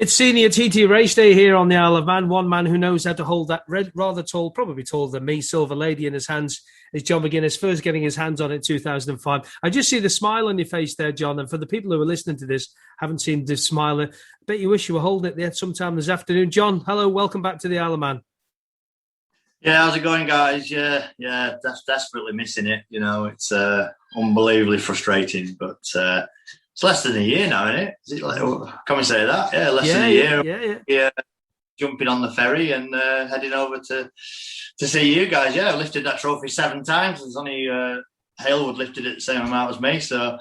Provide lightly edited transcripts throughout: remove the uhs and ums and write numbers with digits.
It's senior TT race day here on the Isle of Man. One man who knows how to hold that red, rather tall, probably taller than me, silver lady in his hands is John McGuinness, first getting his hands on it in 2005. I just see the smile on your face there, John. And for the people who are listening to this, haven't seen the smile, I bet you wish you were holding it there sometime this afternoon. John, hello, welcome back to the Isle of Man. Yeah, how's it going, guys? Yeah, desperately missing it. You know, it's unbelievably frustrating, but it's less than a year now, isn't it? Is it like, can we say that? Yeah, less than a year. Yeah. Jumping on the ferry and heading over to see you guys. Yeah, I lifted that trophy 7 times. There's only Halewood lifted it the same amount as me, so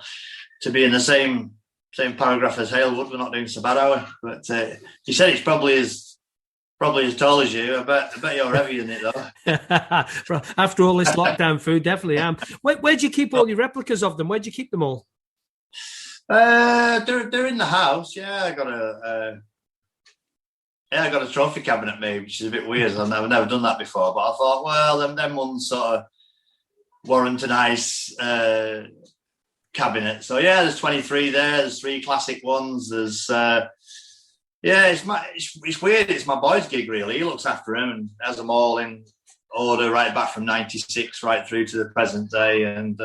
to be in the same paragraph as Halewood, we're not doing so bad, are we? But you said it's probably as tall as you. I bet you're heavier than it, though. After all this lockdown food, definitely am. Where do you keep all your replicas of them? Where do you keep them all? They're in the house. Yeah, I got a trophy cabinet made, which is a bit weird. I've never done that before, but I thought, well, them ones sort of warrant a nice cabinet. So yeah, there's 23 there. There's 3 classic ones. There's it's weird. It's my boy's gig, really. He looks after them and has them all in order right back from '96 right through to the present day. And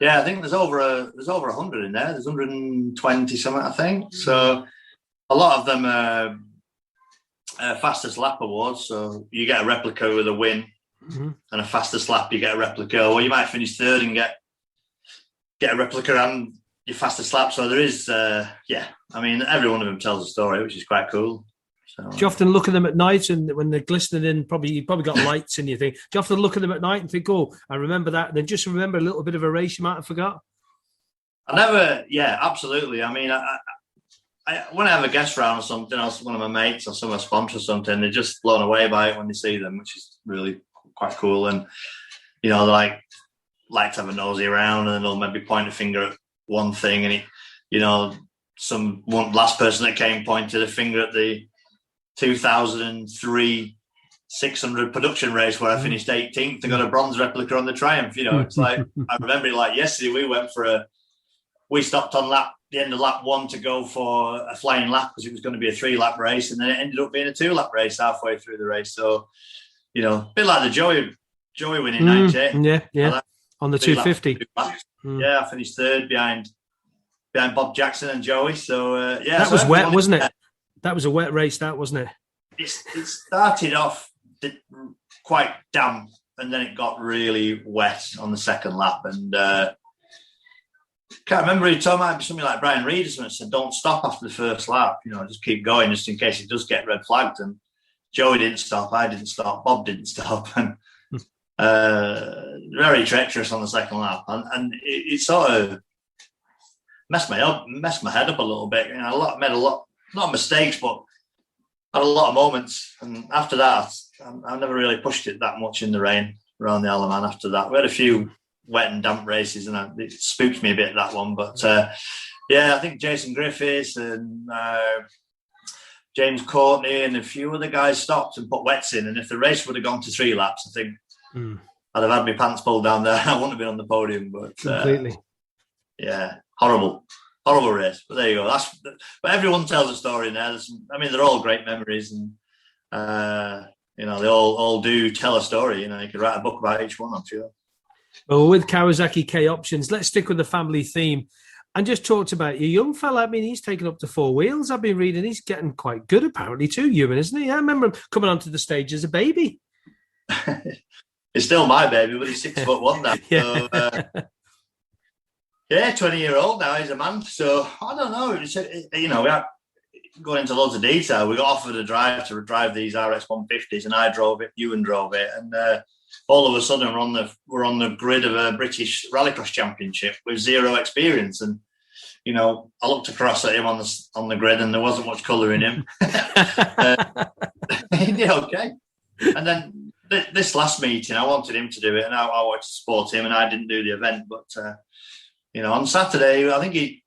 I think there's over 100 in there. There's 120 something, I think. So a lot of them are fastest lap awards. So you get a replica with a win, and a fastest lap you get a replica. Or you might finish third and get a replica and your fastest lap. So there is, I mean, every one of them tells a story, which is quite cool. So, do you often look at them at night and when they're glistening in, you've probably got lights in your thing. Do you often look at them at night and think, oh, I remember that, and then just remember a little bit of a race you might have forgot? Absolutely. I mean, I when I have a guest round or something, or one of my mates or some of my sponsors or something, they're just blown away by it when they see them, which is really quite cool. And, you know, they like to have a nosy around, and then they'll maybe point a finger at one thing, and one last person that came pointed a finger at the 2003 600 production race where I finished 18th and got a bronze replica on the Triumph. You know, it's like, I remember it like yesterday. We stopped on the end of lap 1 to go for a flying lap because it was going to be a 3-lap race, and then it ended up being a 2-lap race halfway through the race. So, you know, a bit like the Joey winning 98. Yeah. On the 250. Yeah, I finished third behind Bob Jackson and Joey. So that was wet, wasn't it? That was a wet race, that wasn't it? It started off quite damp, and then it got really wet on the second lap. And can't remember who told me, it might be something like Brian Reed or something, said, "Don't stop after the first lap. You know, just keep going, just in case it does get red flagged." And Joey didn't stop, I didn't stop, Bob didn't stop, and very treacherous on the second lap, and it sort of messed my head up a little bit. You know, made a lot, not mistakes, but had a lot of moments. And after that, I never really pushed it that much in the rain around the Isle of Man. After that, we had a few wet and damp races, and it spooked me a bit, that one. But I think Jason Griffiths and James Courtney and a few other guys stopped and put wets in. And if the race would have gone to 3 laps, I think I'd have had my pants pulled down there. I wouldn't have been on the podium. But completely, horrible race. But there you go. But everyone tells a story in there. They're all great memories, and they all do tell a story. You know, you could write a book about each one, I'm sure. Well, with Kawasaki K Options, let's stick with the family theme and just talked about your young fella. I mean, he's taken up to 4 wheels. I've been reading he's getting quite good apparently too, Ewan, isn't he? I remember him coming onto the stage as a baby. He's still my baby, but he's 6'1" now. Yeah. So, 20-year-old now. He's a man. So I don't know. We had going into loads of detail. We got offered a drive to drive these RX 150s, and I drove it. Ewan drove it, and all of a sudden we're on the grid of a British Rallycross Championship with zero experience. And you know, I looked across at him on the grid, and there wasn't much colour in him. He did okay. And then this last meeting, I wanted him to do it, and I wanted to support him, and I didn't do the event. But on Saturday, I think he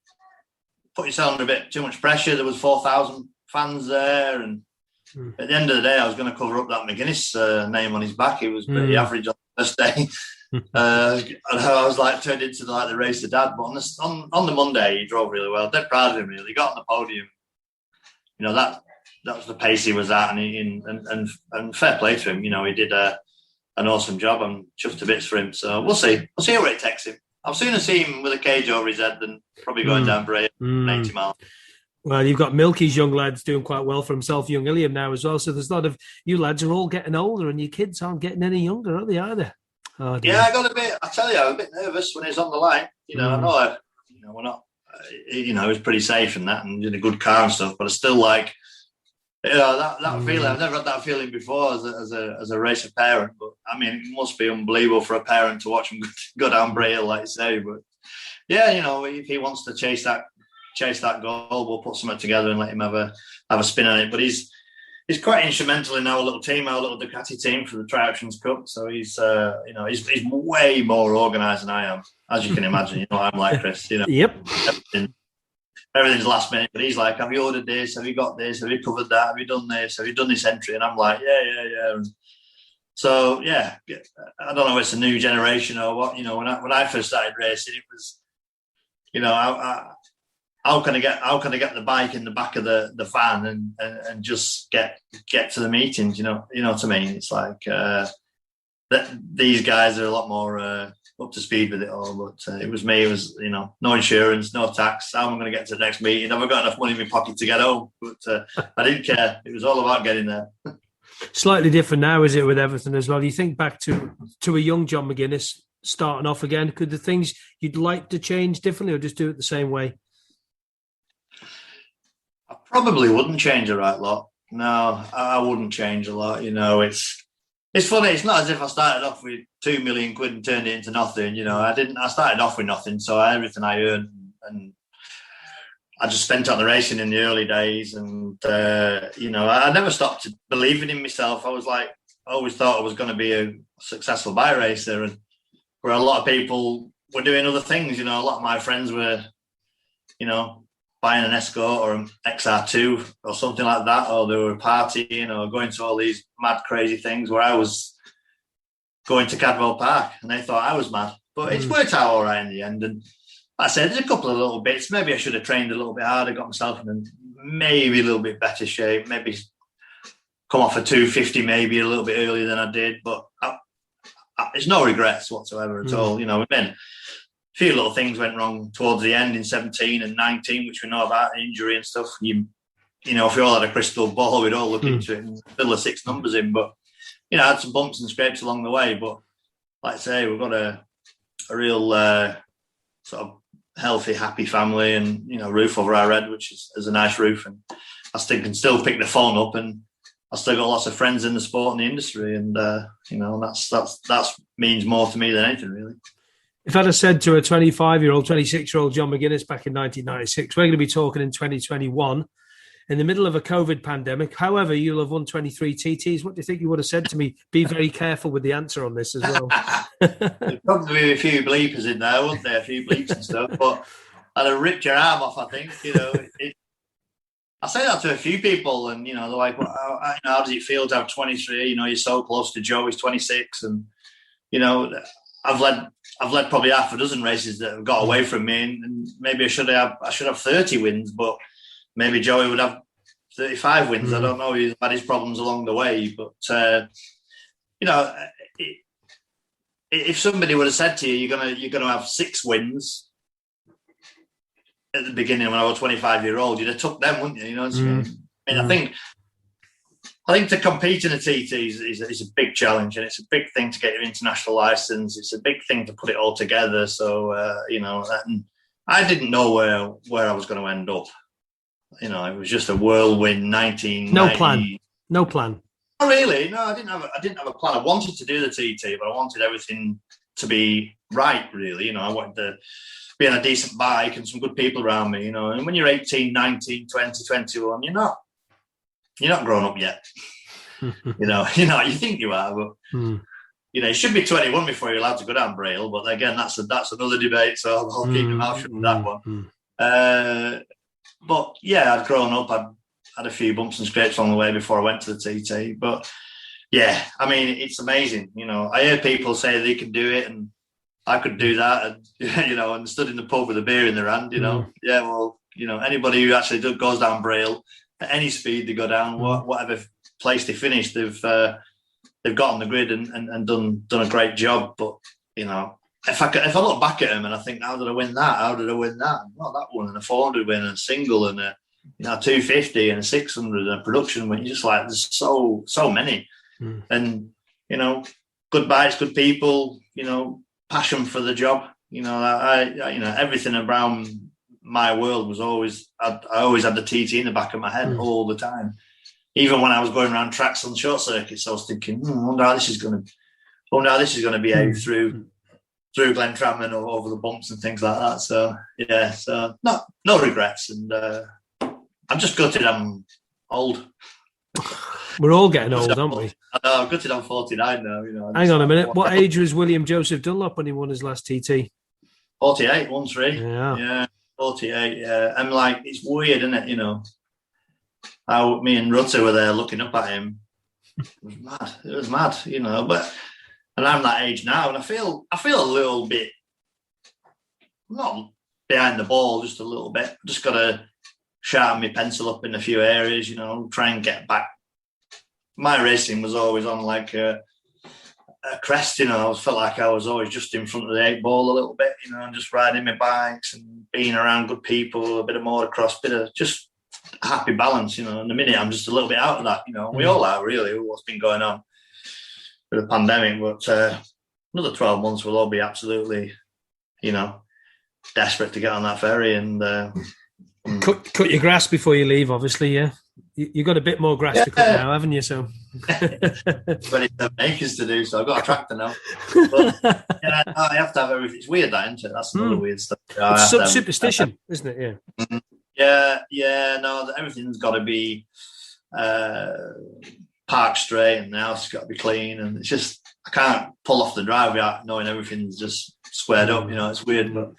put himself under a bit too much pressure. There was 4,000 fans there, and at the end of the day, I was going to cover up that McGuinness name on his back. He was pretty average on the first day. And I was like turned into the race of dad. But on the Monday, he drove really well. Dead proud of him, really. He got on the podium. that was the pace he was at, and fair play to him. He did an awesome job. I'm chuffed to bits for him. So we'll see where it takes him. I'll sooner see him with a cage over his head than probably going down Bray 80 miles. Well, you've got Milky's young lads doing quite well for himself, young Iliam now as well. So there's a lot of you lads are all getting older, and your kids aren't getting any younger, are they either? Oh, yeah, I got a bit. I tell you, I was a bit nervous when he was on the line. I know, we're not. He was pretty safe and that, and in a good car and stuff. But I still like, that feeling. I've never had that feeling before as a racer parent. But I mean, it must be unbelievable for a parent to watch him go down Braille, like you say. But yeah, if he wants to chase that goal, we'll put something together and let him have a spin on it. But he's quite instrumental in our little Ducati team for the Tri-Options Cup. So he's way more organised than I am, as you can imagine. I'm like Chris. Yep. Everything's last minute, but he's like, have you ordered this? Have you got this? Have you covered that? Have you done this? Have you done this entry? And I'm like, yeah. And so yeah, I don't know if it's a new generation or what. When I first started racing, it was, how can I get the bike in the back of the van and just get to the meetings? You know what I mean? It's like these guys are a lot more up to speed with it all. But it was me. It was no insurance, no tax. How am I going to get to the next meeting? Have I got enough money in my pocket to get home? But I didn't care. It was all about getting there. Slightly different now, is it, with everything as well? You think back to a young John McGuinness starting off again. Could the things you'd like to change differently, or just do it the same way? I probably wouldn't change a right lot. No, I wouldn't change a lot. It's funny. It's not as if I started off with 2 million quid and turned it into nothing. I didn't. I started off with nothing, so everything I earned, and I just spent on the racing in the early days. And I never stopped believing in myself. I always thought I was going to be a successful bike racer, and where a lot of people were doing other things. A lot of my friends were, buying an Escort or an XR2 or something like that, or they were partying or going to all these mad, crazy things, where I was going to Cadwell Park, and they thought I was mad. But it's worked out all right in the end. And like I said, there's a couple of little bits. Maybe I should have trained a little bit harder, got myself in maybe a little bit better shape, maybe come off a 250 maybe a little bit earlier than I did. But there's no regrets whatsoever at all. We've been... A few little things went wrong towards the end in 17 and 19, which we know about, injury and stuff. If we all had a crystal ball, we'd all look into it and fill the 6 numbers in. But, I had some bumps and scrapes along the way. But like I say, we've got a real sort of healthy, happy family, and, roof over our head, which is a nice roof. And I can still pick the phone up, and I still got lots of friends in the sport and the industry. And, that means more to me than anything, really. If I'd have said to a 25-year-old, 26-year-old John McGuinness back in 1996, we're going to be talking in 2021 in the middle of a COVID pandemic. However, you'll have won 23 TTs. What do you think you would have said to me? Be very careful with the answer on this as well. There'd probably be a few bleepers in there, wouldn't there? A few bleeps and stuff. But I'd have ripped your arm off, I think. I say that to a few people, and, they're like, well, how does it feel to have 23? You're so close to Joe, he's 26. And, I've led probably half a dozen races that have got away from me, and maybe I should have 30 wins, but maybe Joey would have 35 wins. I don't know. He's had his problems along the way, but if somebody would have said to you, you're gonna have 6 wins at the beginning when I was 25-year-old, you'd have took them, wouldn't you? I think to compete in a TT is a big challenge, and it's a big thing to get your international license. It's a big thing to put it all together. So, and I didn't know where I was going to end up. It was just a whirlwind 1990. No plan. Not really. No, I didn't have a plan. I wanted to do the TT, but I wanted everything to be right, really. I wanted to be on a decent bike and some good people around me, And when you're 18, 19, 20, 21, you're not grown up yet. You think you are, but you should be 21 before you're allowed to go down Braille. But again, that's another debate. So I'll keep my mouth shut with that one. But yeah, I'd grown up. I'd had a few bumps and scrapes on the way before I went to the TT. But yeah, it's amazing. I hear people say they can do it, and I could do that, and and stood in the pub with a beer in their hand. Yeah, well, anybody who actually goes down Braille at any speed they go down, whatever place they finish, they've got on the grid and done a great job. But you know, if I look back at them and I think, how did I win that? How did I win that? Not that one, and a 400 win, and a single, and a 250 and a 600 and a production win. You're just like, there's so many, and you know, good bikes, good people, you know, passion for the job. You know, I you know, everything around my world was always, I always had the TT in the back of my head all the time. Even when I was going around tracks on short circuits, I was thinking, I wonder how this is going to behave through Glen Tramman or over the bumps and things like that. So yeah, so no regrets, and I'm just gutted I'm old. We're all getting old, aren't we? I know, I'm gutted I'm 49 now. You know. Hang on a minute. What age was William Joseph Dunlop when he won his last TT? 48, 1-3. Yeah. 48, yeah. I'm like, it's weird, isn't it? You know, how me and Rutter were there looking up at him. It was mad, you know. And I'm that age now, and I feel a little bit, not behind the ball, just a little bit. Just got to sharpen my pencil up in a few areas, you know, try and get back. My racing was always on like a crest, you know. I felt like I was always just in front of the 8 ball a little bit, you know, and just riding my bikes and being around good people, a bit of motocross, bit of just happy balance, you know. And the minute I'm just a little bit out of that, you know. We all are really, what's been going on with the pandemic, but another 12 months we'll all be absolutely, you know, desperate to get on that ferry and cut your grass before you leave, obviously, yeah. You've got a bit more grass to cut now, haven't you? So 27 acres to do, so I've got a tractor now. But, yeah, I have to have everything. It's weird, that, isn't it? That's another weird stuff. It's superstition, isn't it? Yeah. Yeah, no, everything's got to be parked straight, and the house has got to be clean, and it's just, I can't pull off the drive without knowing everything's just squared up, you know. It's weird, but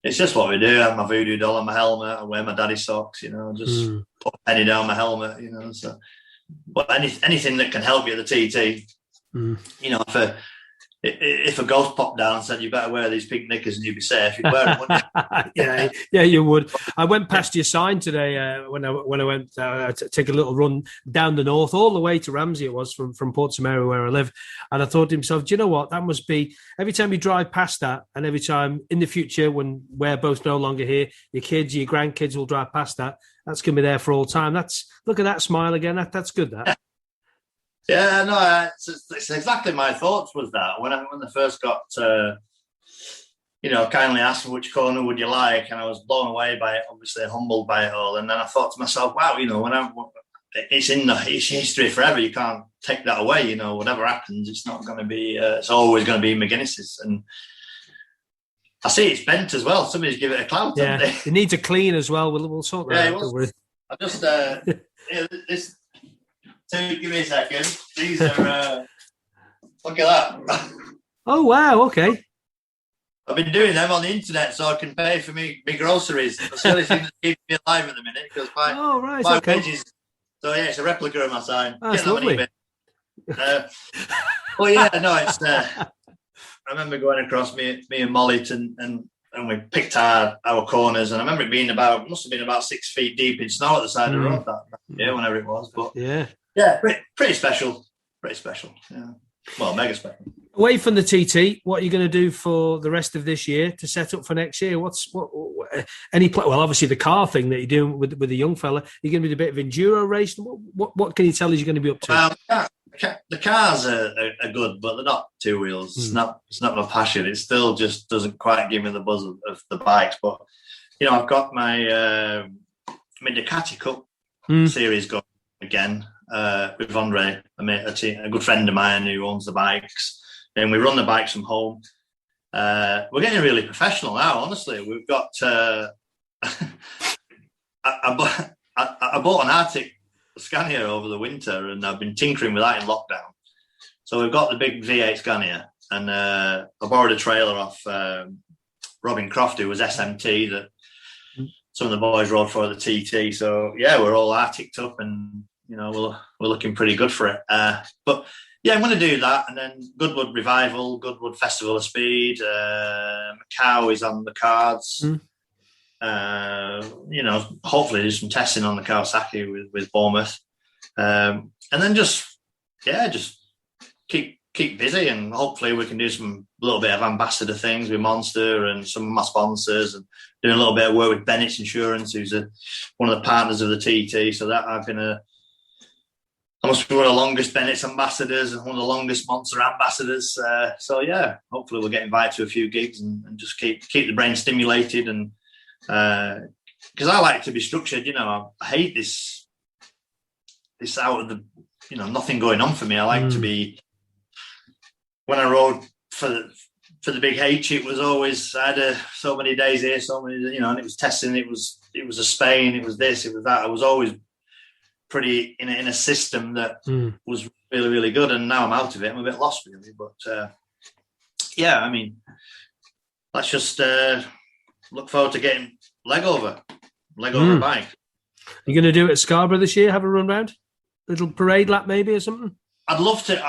it's just what we do. I have my voodoo doll on my helmet. I wear my daddy socks, you know, just put a penny down my helmet, you know. So, but anything that can help you at the TT, you know, if a ghost popped down and said, you better wear these pink knickers and you'd be safe, you'd wear them, wouldn't you? yeah, you would. I went past your sign today when I went to take a little run down the north, all the way to Ramsey. It was from Portsmouth, where I live, and I thought to myself, do you know what? That must be, every time you drive past that, and every time in the future when we're both no longer here, your kids, your grandkids will drive past that. That's going to be there for all time. Look at that smile again. That's good. That. Yeah, no, it's exactly my thoughts was that when I first got, you know, kindly asked which corner would you like, and I was blown away by it, obviously humbled by it all, and then I thought to myself, wow, you know, it's history forever. You can't take that away, you know. Whatever happens, it's not going to be. It's always going to be McGuinness's, and I see it's bent as well. Somebody's give it a clout. Yeah, it needs a clean as well. We'll sort that out. I just this. Give me a second. These are, look at that. Oh, wow, okay. I've been doing them on the internet so I can pay for me groceries. That's the only thing that's keeping me alive at the minute. Because my wages. So, yeah, it's a replica of my sign. That's lovely. Well, yeah, no, it's... I remember going across me and Molly and we picked our corners, and I remember it must have been about 6 feet deep in snow at the side of the road that year, whenever it was. But yeah, pretty special. Pretty special. Yeah. Well, mega special. Away from the TT, what are you going to do for the rest of this year to set up for next year? Well, obviously the car thing that you're doing with the young fella. You're going to be a bit of enduro race. What can you tell us you're going to be up to? Well, the cars are good, but they're not two wheels. It's not my passion. It still just doesn't quite give me the buzz of the bikes. But you know, I've got my Ducati Cup series going again with Andre, a good friend of mine who owns the bikes, and we run the bikes from home. We're getting really professional now. Honestly, we've got. I bought an Arctic Scania over the winter, and I've been tinkering with that in lockdown. So we've got the big V8 Scania, and I borrowed a trailer off Robin Croft, who was SMT that some of the boys rode for the TT. So yeah, we're all Arcticed up, and you know we're looking pretty good for it. But yeah, I'm going to do that, and then Goodwood Revival, Goodwood Festival of Speed, Macau is on the cards. hopefully do some testing on the Kawasaki with Bournemouth, and then just keep busy, and hopefully we can do some little bit of ambassador things with Monster and some of my sponsors, and doing a little bit of work with Bennett's Insurance, who's one of the partners of the TT. So that I must be one of the longest Bennett's ambassadors and one of the longest Monster ambassadors. So yeah, hopefully we'll get invited to a few gigs and just keep the brain stimulated, and because I like to be structured. I hate this out of the nothing going on for me. I like to be. When I rode for the big H, it was always I had so many days here, so many and it was testing. It was a Spain. It was this. It was that. I was always pretty in a system that was really, really good, and now I'm out of it. I'm a bit lost really, but let's just look forward to getting leg over a bike. You're going to do it at Scarborough this year? Have a run round, little parade lap maybe or something? I'd love to.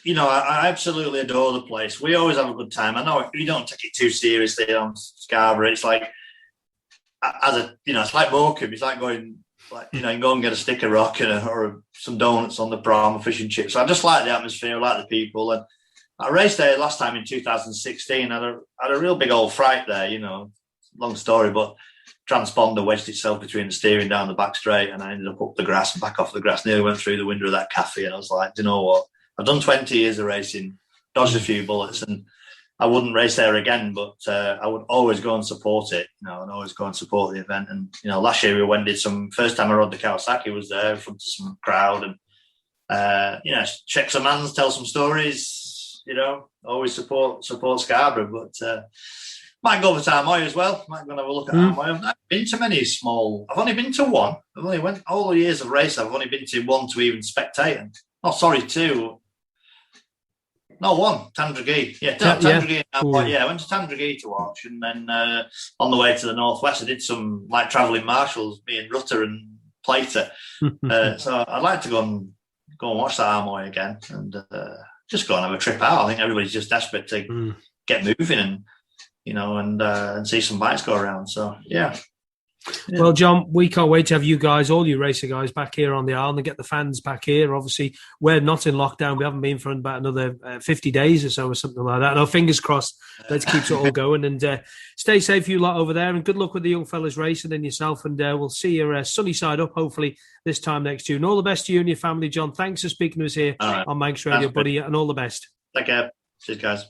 I absolutely adore the place. We always have a good time. I know we don't take it too seriously on Scarborough. It's like it's like Morecambe. It's like going. You can go and get a sticker rock or some donuts on the prom, or fish and chips. So I just like the atmosphere, I like the people. And I raced there last time in 2016. I had a real big old fright there, long story, but transponder wedged itself between the steering down the back straight, and I ended up the grass and back off the grass, nearly went through the window of that cafe. And I was like, do you know what? I've done 20 years of racing, dodged a few bullets, and I wouldn't race there again, but I would always go and support it, and always go and support the event. And, last year we went first time I rode the Kawasaki was there in front of some crowd, and, shake some hands, tell some stories, always support Scarborough. But might go over to Armoy as well. Might go and have a look at Armoy. I've not been to many small. I've only been to one. I've only went all the years of race. I've only been to one to even spectate. Two. No, one. Tandragee. Yeah, Tandragee. I went to Tandragee to watch, and then on the way to the northwest, I did some travelling marshals, me and Rutter and Plater. So I'd like to go and watch that Armoy again, and just go and have a trip out. I think everybody's just desperate to get moving and and see some bikes go around. So yeah. Well, John, we can't wait to have you guys, all you racer guys, back here on the Isle and get the fans back here. Obviously, we're not in lockdown. We haven't been for about another 50 days or so or something like that. No, fingers crossed. Let's keep it all going, and stay safe, you lot over there, and good luck with the young fellas racing and yourself, and we'll see your sunny side up, hopefully, this time next June. All the best to you and your family, John. Thanks for speaking to us here on Manx Radio, buddy, and all the best. Take care. Cheers, guys.